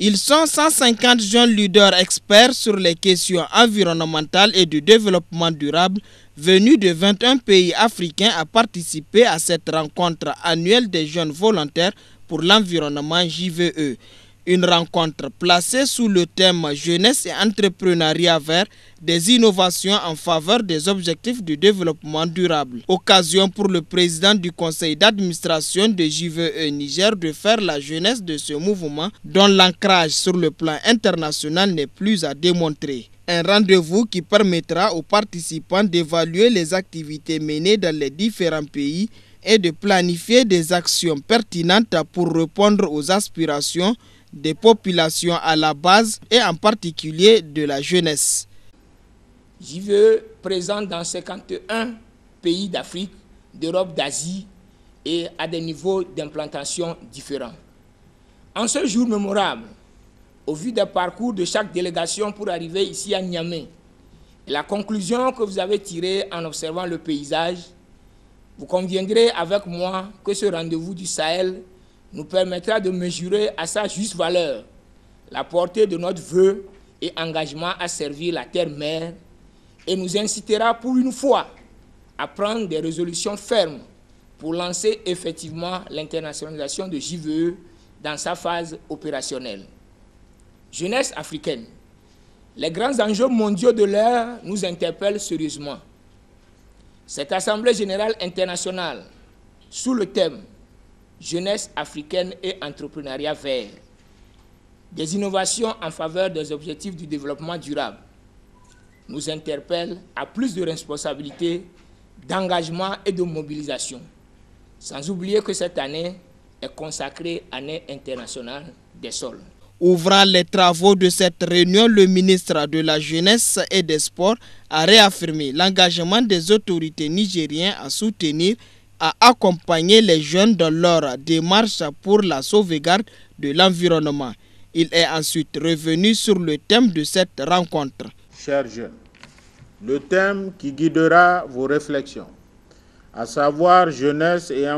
Ils sont 150 jeunes leaders experts sur les questions environnementales et du développement durable venus de 21 pays africains à participer à cette rencontre annuelle des jeunes volontaires pour l'environnement JVE. Une rencontre placée sous le thème Jeunesse et entrepreneuriat vert, des innovations en faveur des objectifs du développement durable. Occasion pour le président du conseil d'administration de JVE Niger de faire la jeunesse de ce mouvement dont l'ancrage sur le plan international n'est plus à démontrer. Un rendez-vous qui permettra aux participants d'évaluer les activités menées dans les différents pays et de planifier des actions pertinentes pour répondre aux aspirations des populations à la base et en particulier de la jeunesse. JVE présent dans 51 pays d'Afrique, d'Europe, d'Asie et à des niveaux d'implantation différents. En ce jour mémorable, au vu des parcours de chaque délégation pour arriver ici à Niamey, et la conclusion que vous avez tirée en observant le paysage, vous conviendrez avec moi que ce rendez-vous du Sahel nous permettra de mesurer à sa juste valeur la portée de notre vœu et engagement à servir la terre-mère et nous incitera pour une fois à prendre des résolutions fermes pour lancer effectivement l'internationalisation de JVE dans sa phase opérationnelle. Jeunesse africaine, les grands enjeux mondiaux de l'heure nous interpellent sérieusement. Cette Assemblée générale internationale, sous le thème Jeunesse africaine et entrepreneuriat vert, des innovations en faveur des objectifs du développement durable, nous interpelle à plus de responsabilités, d'engagement et de mobilisation. Sans oublier que cette année est consacrée Année internationale des sols. Ouvrant les travaux de cette réunion, le ministre de la Jeunesse et des Sports a réaffirmé l'engagement des autorités nigériennes à soutenir, à accompagner les jeunes dans leur démarche pour la sauvegarde de l'environnement. Il est ensuite revenu sur le thème de cette rencontre. Chers jeunes, le thème qui guidera vos réflexions, à savoir jeunesse et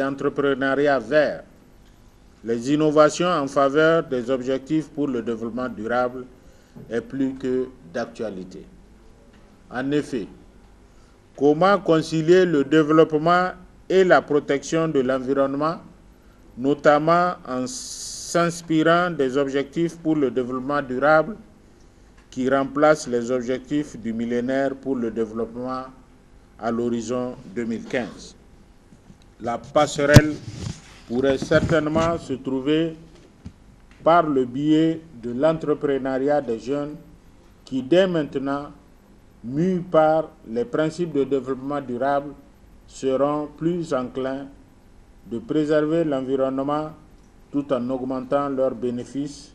entrepreneuriat vert, les innovations en faveur des objectifs pour le développement durable, est plus que d'actualité. En effet, comment concilier le développement et la protection de l'environnement, notamment en s'inspirant des objectifs pour le développement durable qui remplacent les objectifs du millénaire pour le développement à l'horizon 2015. La passerelle pourrait certainement se trouver par le biais de l'entrepreneuriat des jeunes qui, dès maintenant, mus par les principes de développement durable, seront plus enclins de préserver l'environnement tout en augmentant leurs bénéfices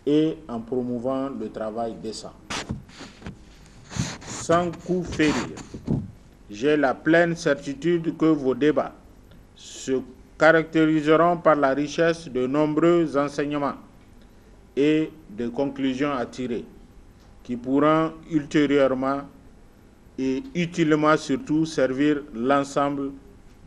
et en promouvant le travail décent. Sans coup férir, j'ai la pleine certitude que vos débats se caractériseront par la richesse de nombreux enseignements et de conclusions à tirer, qui pourront ultérieurement et utilement surtout servir l'ensemble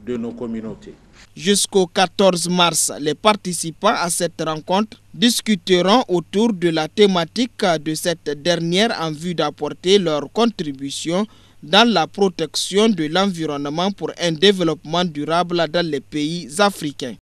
de nos communautés. Jusqu'au 14 mars, les participants à cette rencontre discuteront autour de la thématique de cette dernière en vue d'apporter leur contribution dans la protection de l'environnement pour un développement durable dans les pays africains.